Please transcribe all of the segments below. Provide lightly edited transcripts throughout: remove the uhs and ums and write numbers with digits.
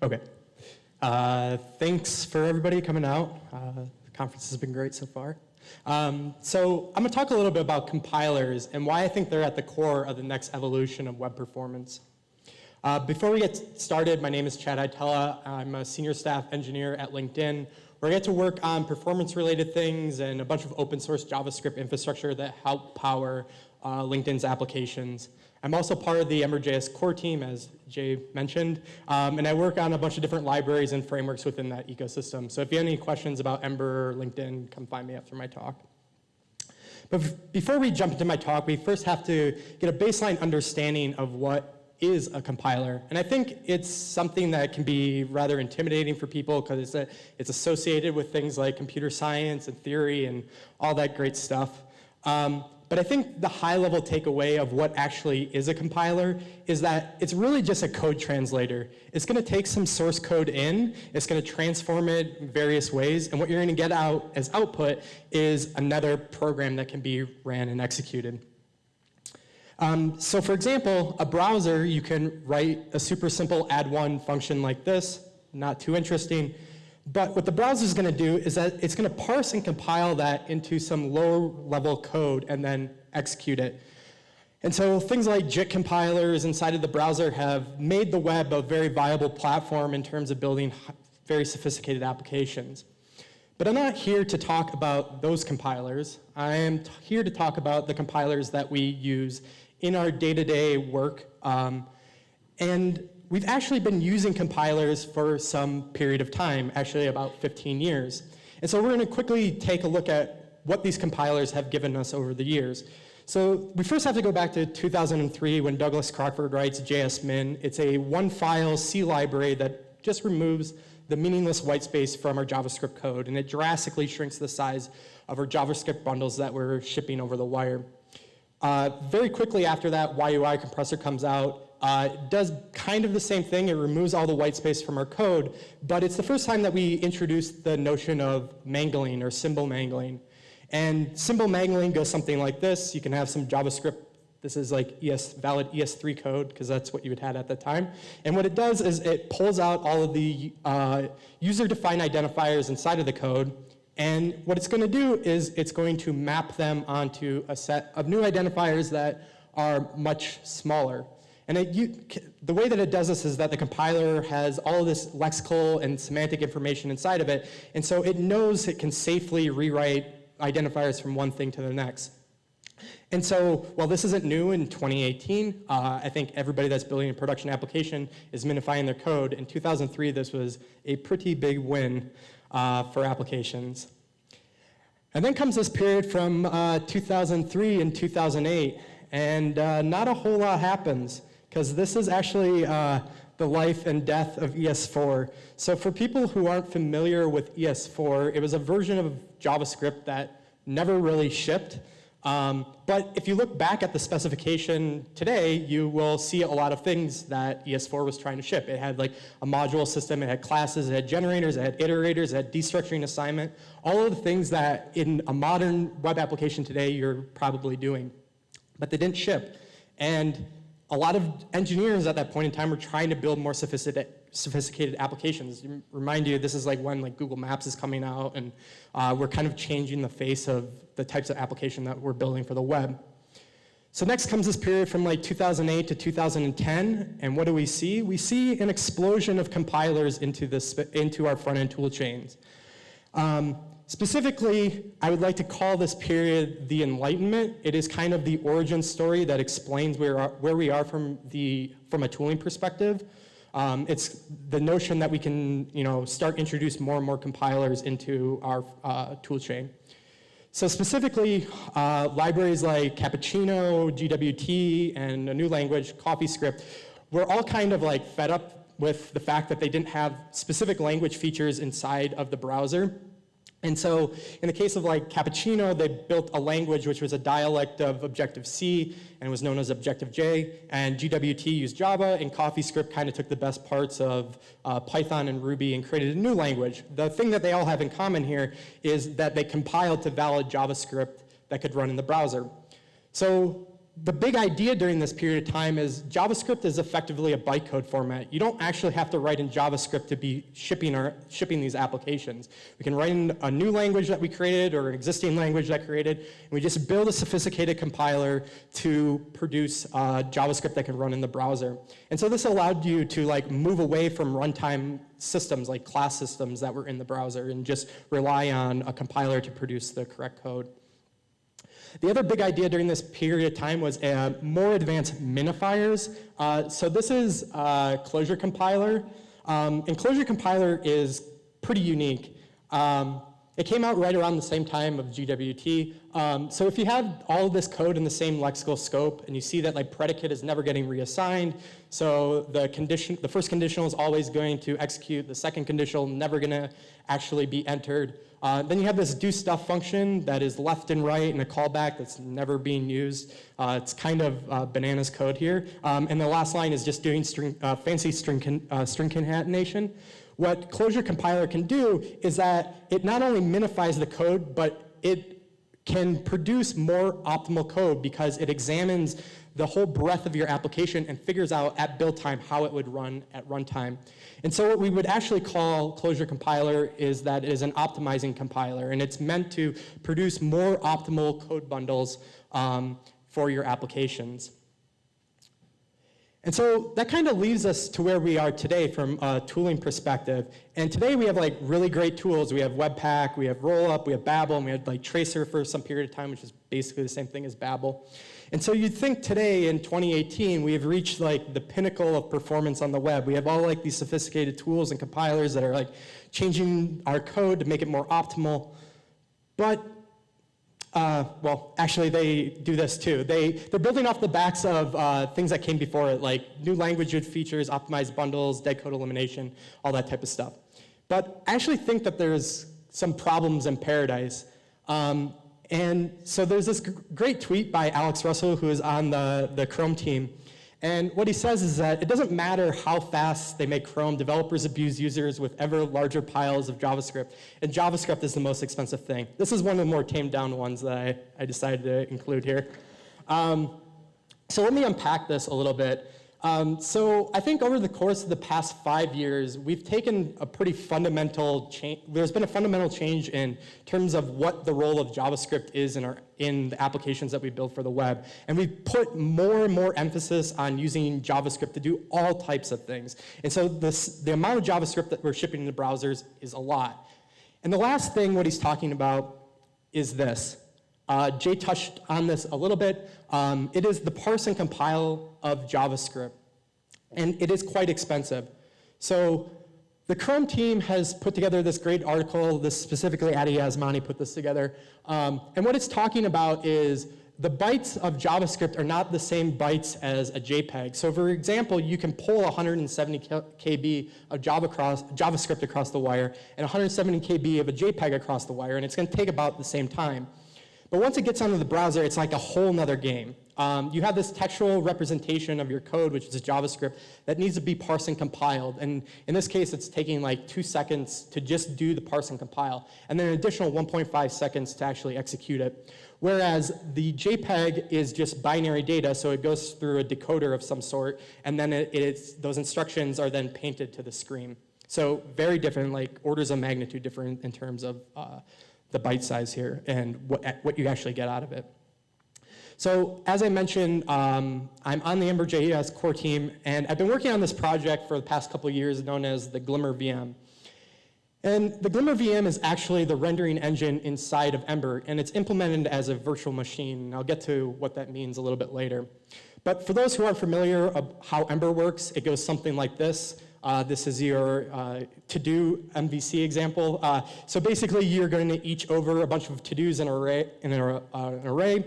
Okay. Thanks for everybody coming out. The conference has been great so far. So I'm going to talk a little bit about compilers and why I think they're at the core of the next evolution of web performance. Before we get started, my name is Hietala. I'm a senior staff engineer at LinkedIn, where I get to work on performance-related things and a bunch of open source JavaScript infrastructure that help power LinkedIn's applications. I'm also part of the Ember.js core team, as Jay mentioned, and I work on a bunch of different libraries and frameworks within that ecosystem. So if you have any questions about Ember or LinkedIn, come find me after my talk. But before we jump into my talk, we first have to get a baseline understanding of what is a compiler. And I think it's something that can be rather intimidating for people because it's associated with things like computer science and theory and all that great stuff. But I think the high-level takeaway of what actually is a compiler is that it's really just a code translator. It's going to take some source code in, it's going to transform it in various ways, and what you're going to get out as output is another program that can be ran and executed. So for example, a browser, you can write a super simple add one function like this, not too interesting. But what the browser is going to do is that it's going to parse and compile that into some lower-level code and then execute it. And so things like JIT compilers inside of the browser have made the web a very viable platform in terms of building very sophisticated applications. But I'm not here to talk about those compilers. I am here to talk about the compilers that we use in our day-to-day work. And we've actually been using compilers for some period of time, actually about 15 years. And so we're going to quickly take a look at what these compilers have given us over the years. So we first have to go back to 2003 when Douglas Crockford writes JSMin. It's a one-file C library that just removes the meaningless white space from our JavaScript code, and it drastically shrinks the size of our JavaScript bundles that we're shipping over the wire. Very quickly after that, Yui Compressor comes out. It does kind of the same thing. It removes all the white space from our code, but it's the first time that we introduced the notion of mangling or symbol mangling. And symbol mangling goes something like this. You can have some JavaScript. This is like valid ES3 code, because that's what you had at the time. And what it does is it pulls out all of the user-defined identifiers inside of the code. And what it's going to do is it's going to map them onto a set of new identifiers that are much smaller. And the way that it does this is that the compiler has all of this lexical and semantic information inside of it, and so it knows it can safely rewrite identifiers from one thing to the next. And so while this isn't new in 2018, I think everybody that's building a production application is minifying their code. In 2003, this was a pretty big win for applications. And then comes this period from 2003 and 2008, and not a whole lot happens, because this is actually the life and death of ES4. So for people who aren't familiar with ES4, it was a version of JavaScript that never really shipped. But if you look back at the specification today, you will see a lot of things that ES4 was trying to ship. It had like a module system, it had classes, it had generators, it had iterators, it had destructuring assignment, all of the things that in a modern web application today you're probably doing. But they didn't ship. And a lot of engineers at that point in time were trying to build more sophisticated applications. Remind you, this is like when like Google Maps is coming out, and we're kind of changing the face of the types of application that we're building for the web. So next comes this period from like 2008 to 2010, and what do we see? We see an explosion of compilers into our front-end tool chains. Specifically, I would like to call this period the Enlightenment. It is kind of the origin story that explains where we are from a tooling perspective. It's the notion that we can start introduce more and more compilers into our tool chain. So specifically, libraries like Cappuccino, GWT, and a new language, CoffeeScript, were all kind of like fed up with the fact that they didn't have specific language features inside of the browser. And so in the case of like Cappuccino, they built a language which was a dialect of Objective-C and was known as Objective-J, and GWT used Java, and CoffeeScript kind of took the best parts of Python and Ruby and created a new language. The thing that they all have in common here is that they compiled to valid JavaScript that could run in the browser. So the big idea during this period of time is JavaScript is effectively a bytecode format. You don't actually have to write in JavaScript to be shipping these applications. We can write in a new language that we created or an existing language that created, and we just build a sophisticated compiler to produce JavaScript that can run in the browser. And so this allowed you to like move away from runtime systems like class systems that were in the browser and just rely on a compiler to produce the correct code. The other big idea during this period of time was more advanced minifiers. So this is Closure Compiler. And Closure Compiler is pretty unique. It came out right around the same time of GWT. So if you have all of this code in the same lexical scope and you see that like predicate is never getting reassigned, so the first conditional is always going to execute, the second conditional never going to actually be entered. Then you have this do stuff function that is left and right and a callback that's never being used. It's kind of bananas code here. And the last line is just doing fancy string concatenation. What Closure Compiler can do is that it not only minifies the code, but it can produce more optimal code because it examines the whole breadth of your application and figures out at build time how it would run at runtime. And so what we would actually call Closure Compiler is that it is an optimizing compiler, and it's meant to produce more optimal code bundles for your applications. And so that kind of leaves us to where we are today from a tooling perspective. And today we have like really great tools. We have Webpack, we have Rollup, we have Babel, and we had like Tracer for some period of time, which is basically the same thing as Babel. And so you'd think today in 2018, we have reached like the pinnacle of performance on the web. We have all like these sophisticated tools and compilers that are like changing our code to make it more optimal. But well, actually they do this too. They're building off the backs of things that came before it, like new language features, optimized bundles, dead code elimination, all that type of stuff. But I actually think that there's some problems in paradise. And so there's this great tweet by Alex Russell, who is on the Chrome team. And what he says is that it doesn't matter how fast they make Chrome, developers abuse users with ever larger piles of JavaScript. And JavaScript is the most expensive thing. This is one of the more tamed down ones that I decided to include here. So let me unpack this a little bit. So I think over the course of the past 5 years, we've taken a pretty fundamental change. There's been a fundamental change in terms of what the role of JavaScript is in the applications that we build for the web. And we've put more and more emphasis on using JavaScript to do all types of things. And so the amount of JavaScript that we're shipping into browsers is a lot. And the last thing, what he's talking about is this. Jay touched on this a little bit. It is the parse and compile of JavaScript, and it is quite expensive. So the Chrome team has put together this great article. This specifically, Adi Asmani put this together. And what it's talking about is the bytes of JavaScript are not the same bytes as a JPEG. So for example, you can pull 170 KB of JavaScript across the wire and 170 KB of a JPEG across the wire, and it's going to take about the same time. But once it gets onto the browser, it's like a whole nother game. You have this textual representation of your code, which is JavaScript, that needs to be parsed and compiled. And in this case, it's taking like 2 seconds to just do the parse and compile, and then an additional 1.5 seconds to actually execute it. Whereas the JPEG is just binary data, so it goes through a decoder of some sort, and then those instructions are then painted to the screen. So very different, like orders of magnitude different in terms of the byte size here and what you actually get out of it. So as I mentioned, I'm on the Ember.js core team, and I've been working on this project for the past couple of years known as the Glimmer VM. And the Glimmer VM is actually the rendering engine inside of Ember, and it's implemented as a virtual machine. And I'll get to what that means a little bit later. But for those who aren't familiar with how Ember works, it goes something like this. This is your to-do MVC example. So basically, you're going to each over a bunch of to-dos in an array.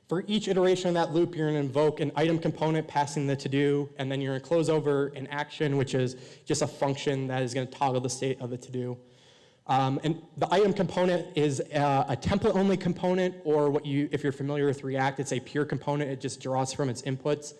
For each iteration of that loop, you're going to invoke an item component passing the to-do, and then you're going to close over an action, which is just a function that is going to toggle the state of the to-do. And the item component is a template-only component, or if you're familiar with React, it's a pure component. It just draws from its inputs.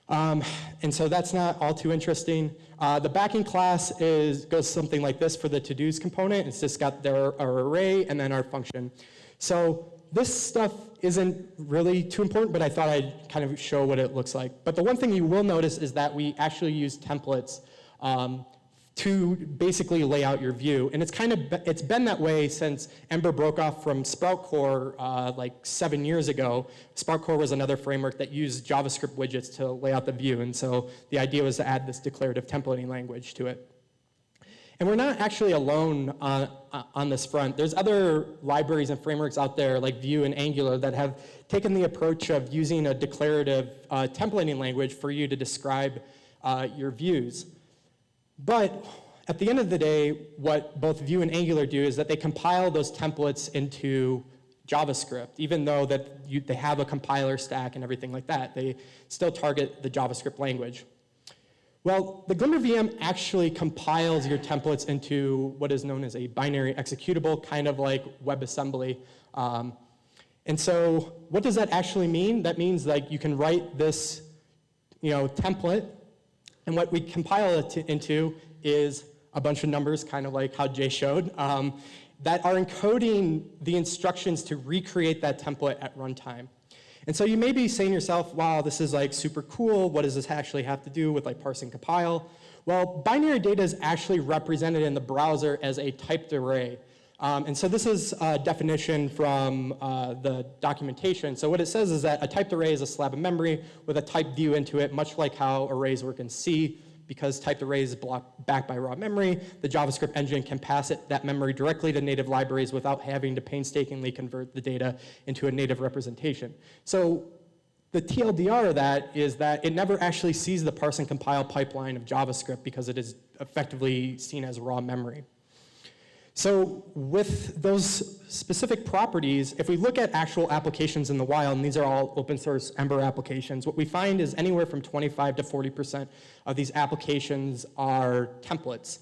And so that's not all too interesting. The backing class goes something like this for the to-dos component. It's just got our array and then our function. So this stuff isn't really too important, but I thought I'd kind of show what it looks like. But the one thing you will notice is that we actually use templates to basically lay out your view. And it's been that way since Ember broke off from Sprout Core like 7 years ago. Sprout Core was another framework that used JavaScript widgets to lay out the view. And so the idea was to add this declarative templating language to it. And we're not actually alone on this front. There's other libraries and frameworks out there like Vue and Angular that have taken the approach of using a declarative templating language for you to describe your views. But at the end of the day, what both Vue and Angular do is that they compile those templates into JavaScript. Even though that they have a compiler stack and everything like that, they still target the JavaScript language. Well, the Glimmer VM actually compiles your templates into what is known as a binary executable, kind of like WebAssembly. And so what does that actually mean? That means like you can write this template, and what we compile it into is a bunch of numbers, kind of like how Jay showed, that are encoding the instructions to recreate that template at runtime. And so you may be saying to yourself, wow, this is like super cool. What does this actually have to do with like ParseCompile? Well, binary data is actually represented in the browser as a typed array. And so this is a definition from the documentation. So what it says is that a typed array is a slab of memory with a typed view into it, much like how arrays work in C. Because typed arrays is backed by raw memory, the JavaScript engine can pass that memory directly to native libraries without having to painstakingly convert the data into a native representation. So the TLDR of that is that it never actually sees the parse and compile pipeline of JavaScript because it is effectively seen as raw memory. So with those specific properties, if we look at actual applications in the wild, and these are all open source Ember applications, what we find is anywhere from 25 to 40% of these applications are templates.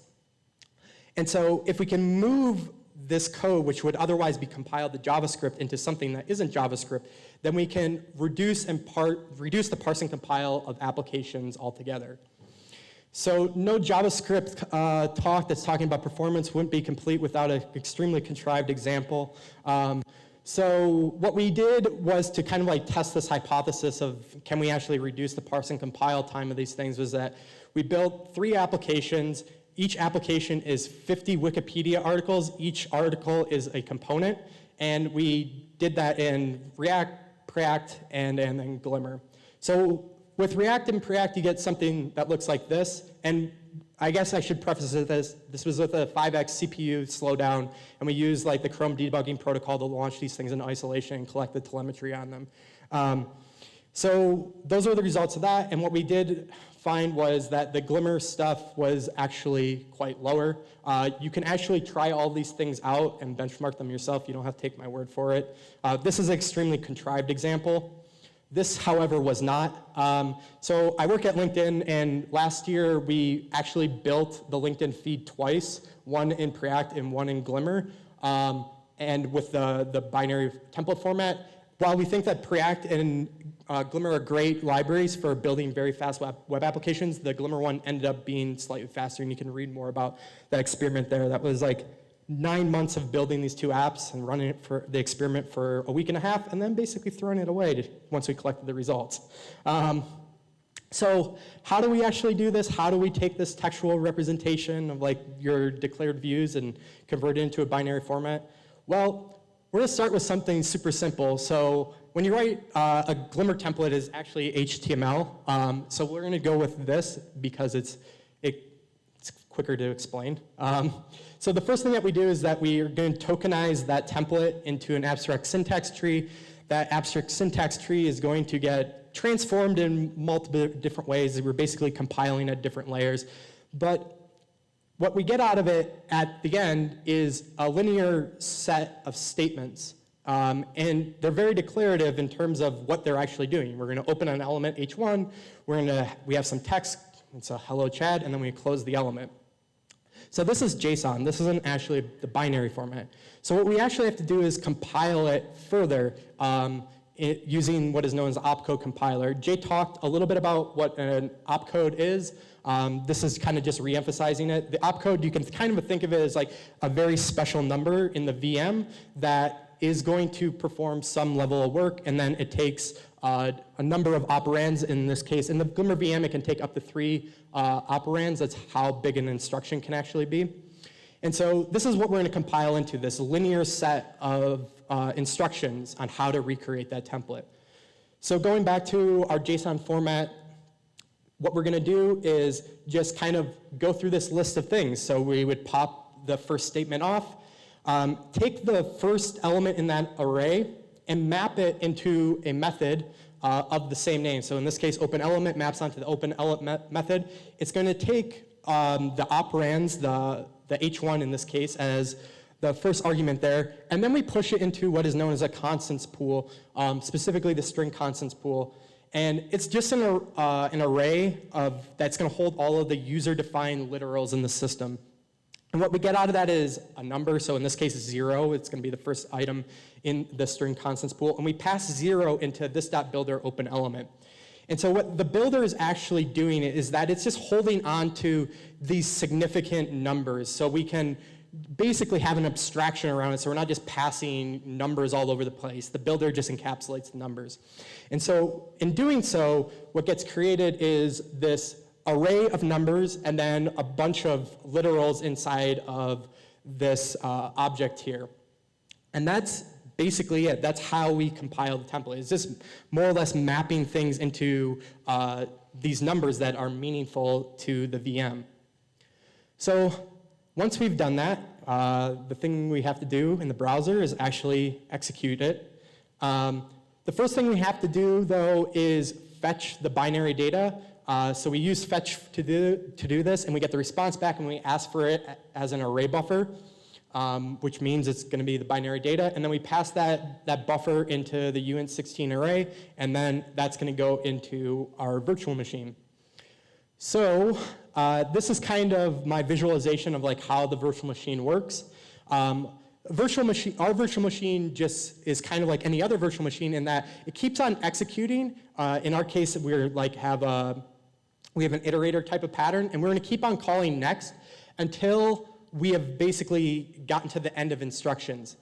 And so if we can move this code, which would otherwise be compiled to JavaScript, into something that isn't JavaScript, then we can reduce the parse and compile of applications altogether. So no JavaScript talk that's talking about performance wouldn't be complete without an extremely contrived example. So what we did was to kind of like test this hypothesis of can we actually reduce the parse and compile time of these things, was that we built 3 applications. Each application is 50 Wikipedia articles. Each article is a component. And we did that in React, Preact, and then Glimmer. So with React and Preact, you get something that looks like this. And I guess I should preface this was with a 5x CPU slowdown, and we used like the Chrome debugging protocol to launch these things in isolation and collect the telemetry on them. So those are the results of that. And what we did find was that the Glimmer stuff was actually quite lower. You can actually try all these things out and benchmark them yourself. You don't have to take my word for it. This is an extremely contrived example. This, however, was not. So I work at LinkedIn, and last year we actually built the LinkedIn feed twice, one in Preact and one in Glimmer, and with the binary template format. While we think that Preact and Glimmer are great libraries for building very fast web applications, the Glimmer one ended up being slightly faster, and you can read more about that experiment there. That was like 9 months of building these 2 apps and running it for the experiment for a week and a half, and then basically throwing it away once we collected the results. So how do we actually do this? How do we take this textual representation of like your declared views and convert it into a binary format? Well, we're going to start with something super simple. So when you write a Glimmer template is actually HTML. So we're going to go with this because it's quicker to explain. So the first thing that we do is that we are going to tokenize that template into an abstract syntax tree. That abstract syntax tree is going to get transformed in multiple different ways. We're basically compiling at different layers. But what we get out of it at the end is a linear set of statements. And they're very declarative in terms of what they're actually doing. We're going to open an element H1. We have some text. It's a hello Chad, and then we close the element. So this is JSON. This isn't actually the binary format. So what we actually have to do is compile it further using what is known as opcode compiler. Jay talked a little bit about what an opcode is. This is kind of just re-emphasizing it. The opcode, you can kind of think of it as like a very special number in the VM that is going to perform some level of work, and then it takes a number of operands. In this case, in the Glimmer VM, it can take up to 3 operands. That's how big an instruction can actually be. And so this is what we're going to compile into, this linear set of instructions on how to recreate that template. So going back to our JSON format, what we're going to do is just kind of go through this list of things. So we would pop the first statement off, take the first element in that array, and map it into a method of the same name. So in this case, openElement maps onto the openElement method. It's going to take the operands, the h1 in this case, as the first argument there, and then we push it into what is known as a constants pool, specifically the string constants pool. And it's just an array that's going to hold all of the user-defined literals in the system. And what we get out of that is a number, so in this case 0, it's going to be the first item in the string constants pool, and we pass 0 into this.builder openElement. And so what the builder is actually doing is that it's just holding on to these significant numbers, so we can basically have an abstraction around it, so we're not just passing numbers all over the place. The builder just encapsulates the numbers. And so in doing so, what gets created is this array of numbers and then a bunch of literals inside of this object here. And that's basically it. That's how we compile the template. It's just more or less mapping things into these numbers that are meaningful to the VM. So once we've done that, the thing we have to do in the browser is actually execute it. The first thing we have to do, though, is fetch the binary data. So we use fetch to do this, and we get the response back, and we ask for it as an array buffer, which means it's going to be the binary data. And then we pass that buffer into the uint16 array, and then that's going to go into our virtual machine. So this is kind of my visualization of like how the virtual machine works. Our virtual machine just is kind of like any other virtual machine in that it keeps on executing. In our case, we have an iterator type of pattern, and we're going to keep on calling next until we have basically gotten to the end of instructions.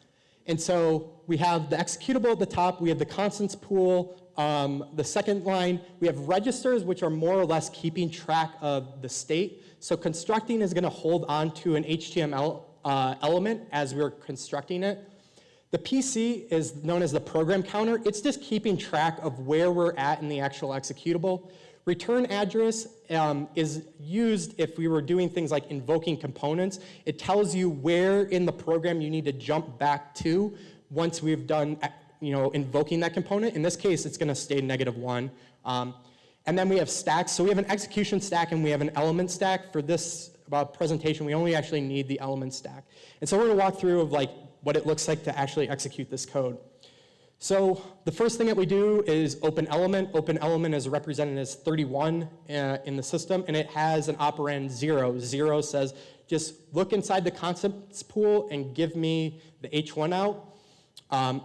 And so we have the executable at the top, we have the constants pool, the second line, we have registers, which are more or less keeping track of the state. So constructing is going to hold on to an HTML element as we're constructing it. The PC is known as the program counter. It's just keeping track of where we're at in the actual executable. Return address is used if we were doing things like invoking components. It tells you where in the program you need to jump back to once we've done invoking that component. In this case, it's going to stay -1. And then we have stacks. So we have an execution stack and we have an element stack. For this presentation, we only actually need the element stack. And so we're going to walk through of like what it looks like to actually execute this code. So the first thing that we do is openElement. OpenElement is represented as 31 in the system, and it has an operand 0. 0 says, just look inside the constants pool and give me the h1 out.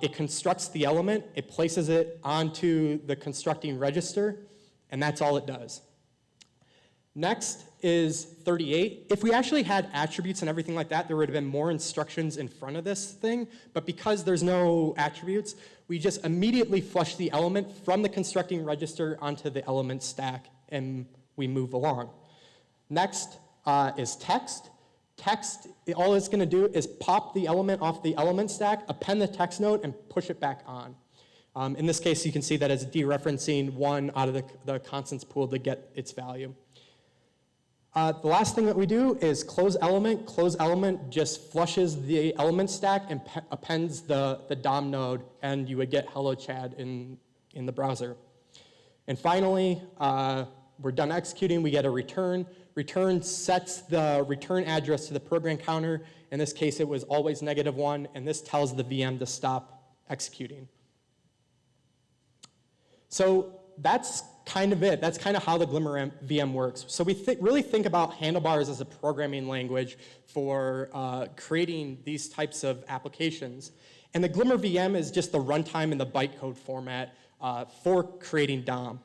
It constructs the element, it places it onto the constructing register, and that's all it does. Next is 38. If we actually had attributes and everything like that, there would have been more instructions in front of this thing, but because there's no attributes, we just immediately flush the element from the constructing register onto the element stack, and we move along. Next is text. Text, all it's going to do is pop the element off the element stack, append the text node, and push it back on. In this case, you can see that it's dereferencing 1 out of the constants pool to get its value. The last thing that we do is close element. Close element just flushes the element stack and appends the DOM node, and you would get hello Chad in the browser. And finally, we're done executing. We get a return. Return sets the return address to the program counter. In this case, it was always -1, and this tells the VM to stop executing. So that's kind of it. That's kind of how the Glimmer VM works. So we really think about handlebars as a programming language for creating these types of applications. And the Glimmer VM is just the runtime in the bytecode format for creating DOM.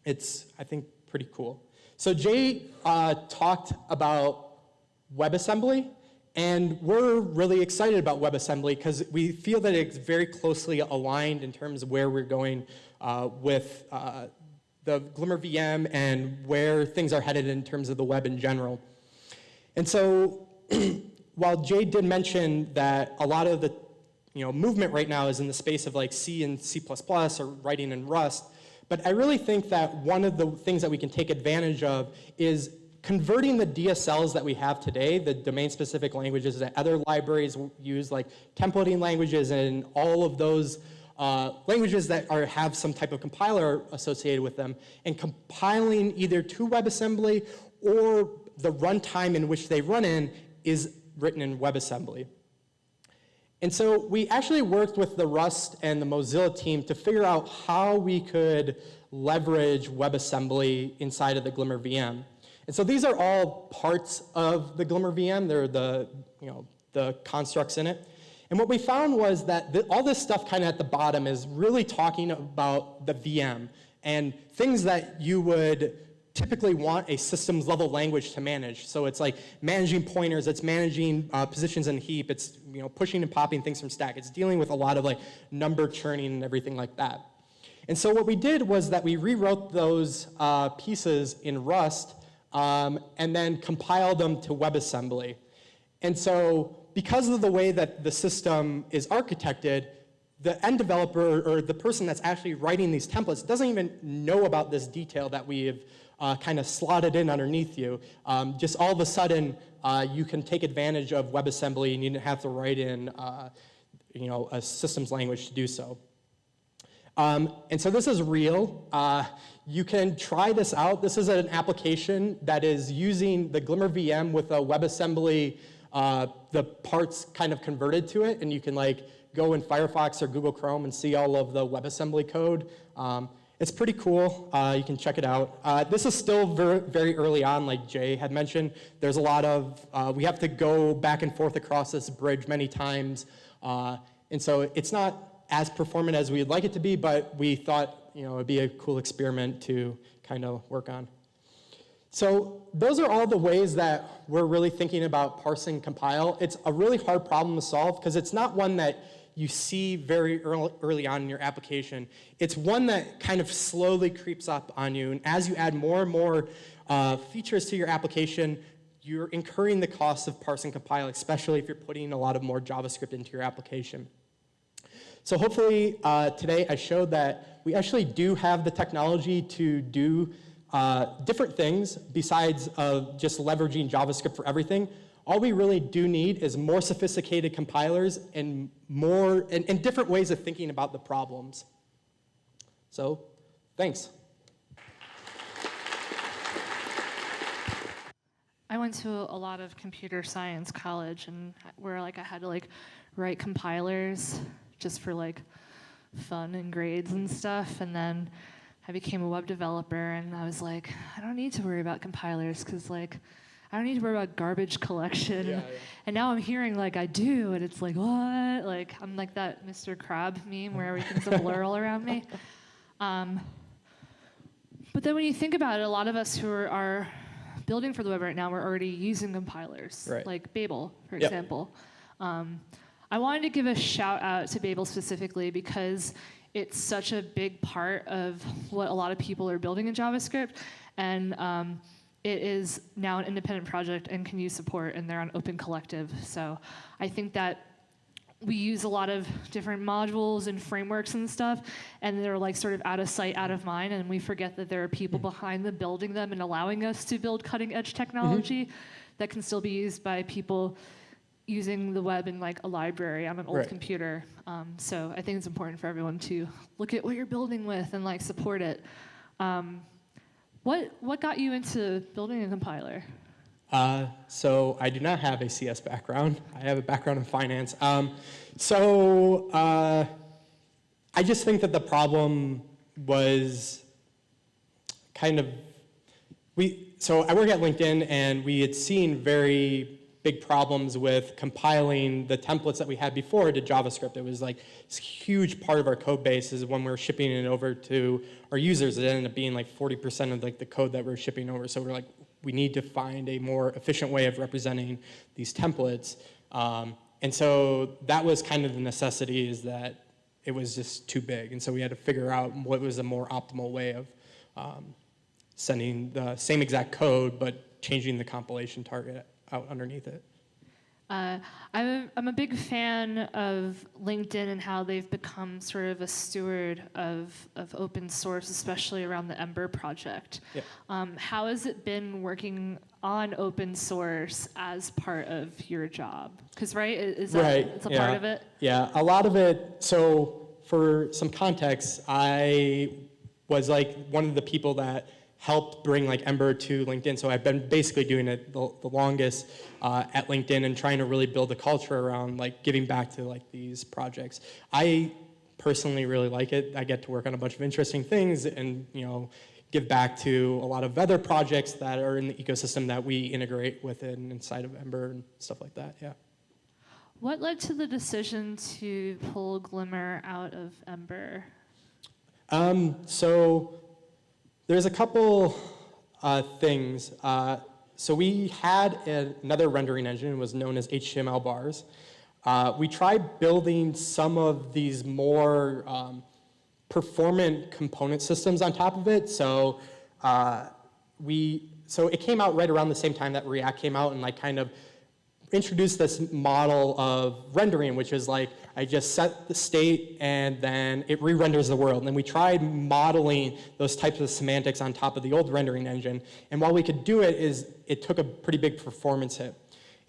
It's, I think, pretty cool. So Jay talked about WebAssembly, And we're really excited about WebAssembly because we feel that it's very closely aligned in terms of where we're going with the Glimmer VM and where things are headed in terms of the web in general. And so while Jay did mention that a lot of the movement right now is in the space of like C and C++ or writing in Rust, but I really think that one of the things that we can take advantage of is converting the DSLs that we have today, the domain-specific languages that other libraries use, like templating languages and all of those languages that have some type of compiler associated with them, and compiling either to WebAssembly or the runtime in which they run in is written in WebAssembly. And so we actually worked with the Rust and the Mozilla team to figure out how we could leverage WebAssembly inside of the Glimmer VM. And so these are all parts of the Glimmer VM. They're the constructs in it. And what we found was that all this stuff kind of at the bottom is really talking about the VM and things that you would typically want a systems level language to manage. So it's like managing pointers, it's managing positions in a heap, it's pushing and popping things from stack. It's dealing with a lot of like number churning and everything like that. And so what we did was that we rewrote those pieces in Rust and then compiled them to WebAssembly. And so because of the way that the system is architected, the end developer or the person that's actually writing these templates doesn't even know about this detail that we have kind of slotted in underneath you. Just all of a sudden, you can take advantage of WebAssembly and you don't have to write in a systems language to do so. And so this is real. You can try this out. This is an application that is using the Glimmer VM with a WebAssembly, the parts kind of converted to it, and you can like go in Firefox or Google Chrome and see all of the WebAssembly code. It's pretty cool. You can check it out. This is still very, very early on, like Jay had mentioned. There's a lot of, we have to go back and forth across this bridge many times. And so it's not as performant as we'd like it to be, but we thought it'd be a cool experiment to kind of work on. So those are all the ways that we're really thinking about parsing compile. It's a really hard problem to solve because it's not one that you see very early on in your application. It's one that kind of slowly creeps up on you, and as you add more and more features to your application, you're incurring the cost of parsing compile, especially if you're putting a lot of more JavaScript into your application. So hopefully today I showed that we actually do have the technology to do different things besides just leveraging JavaScript for everything. All we really do need is more sophisticated compilers and different ways of thinking about the problems. So, thanks. I went to a lot of computer science college, and where I had to write compilers just for fun and grades and stuff, and then I became a web developer, and I was like, I don't need to worry about compilers because I don't need to worry about garbage collection. Yeah. And now I'm hearing I do, and it's what? I'm like that Mr. Crab meme where everything's a blur all around me. But then when you think about it, a lot of us who are building for the web right now, we're already using compilers, right. Like Babel, for example. I wanted to give a shout out to Babel specifically because it's such a big part of what a lot of people are building in JavaScript, and it is now an independent project and can use support, and they're on Open Collective. So I think that we use a lot of different modules and frameworks and stuff, and they're sort of out of sight, out of mind, and we forget that there are people behind them building them and allowing us to build cutting-edge technology that can still be used by people using the web in a library on an old computer. So I think it's important for everyone to look at what you're building with and support it. What got you into building a compiler? So I do not have a CS background. I have a background in finance. I just think that the problem was kind of, so I work at LinkedIn, and we had seen very big problems with compiling the templates that we had before to JavaScript. It was this huge part of our code base is when we were shipping it over to our users, it ended up being 40% of the code that we're shipping over. So we're we need to find a more efficient way of representing these templates. And so that was kind of the necessity, is that it was just too big. And so we had to figure out what was a more optimal way of sending the same exact code, but changing the compilation target out underneath it. I'm a big fan of LinkedIn and how they've become sort of a steward of open source, especially around the Ember project. Yeah. How has it been working on open source as part of your job? Because, right, it's a part of it? Yeah, a lot of it. So for some context, I was like one of the people that helped bring like Ember to LinkedIn. So I've been basically doing it the longest at LinkedIn and trying to really build a culture around like giving back to like these projects. I personally really like it. I get to work on a bunch of interesting things and give back to a lot of other projects that are in the ecosystem that we integrate within inside of Ember and stuff like that. Yeah. What led to the decision to pull Glimmer out of Ember? So there's a couple things. So we had another rendering engine. It was known as HTML bars. We tried building some of these more performant component systems on top of it. So so it came out right around the same time that React came out, and like kind of introduced this model of rendering, which is like I just set the state and then it re-renders the world. And then we tried modeling those types of semantics on top of the old rendering engine. And while we could do it, it took a pretty big performance hit.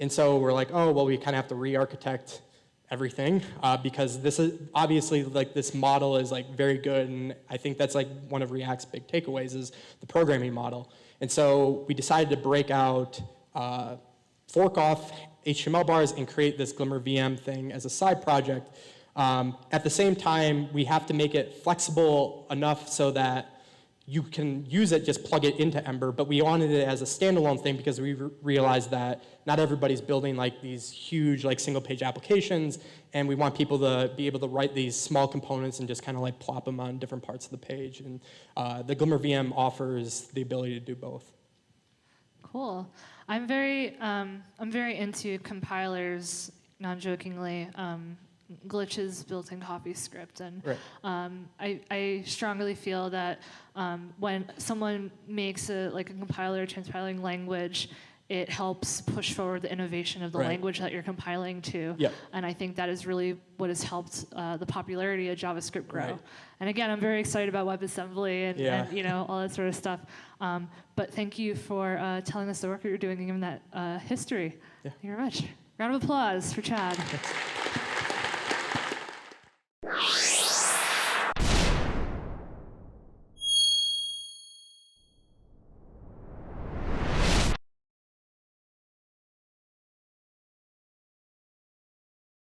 And so we're like, oh, well, we kind of have to re-architect everything because this is obviously like this model is like very good. And I think that's like one of React's big takeaways is the programming model. And so we decided to break out fork off HTML bars and create this Glimmer VM thing as a side project. At the same time, we have to make it flexible enough so that you can use it, just plug it into Ember, but we wanted it as a standalone thing because we realized that not everybody's building like these huge like single page applications, and we want people to be able to write these small components and just kind of like plop them on different parts of the page. And the Glimmer VM offers the ability to do both. Cool. I'm very into compilers, non-jokingly, glitches built in CoffeeScript, and right. I strongly feel that when someone makes a compiler transpiling language, it helps push forward the innovation of the right. language that you're compiling to. Yep. And I think that is really what has helped the popularity of JavaScript grow. Right. And again, I'm very excited about WebAssembly and all that sort of stuff. But thank you for telling us the work that you're doing and giving that history. Yeah. Thank you very much. Round of applause for Chad.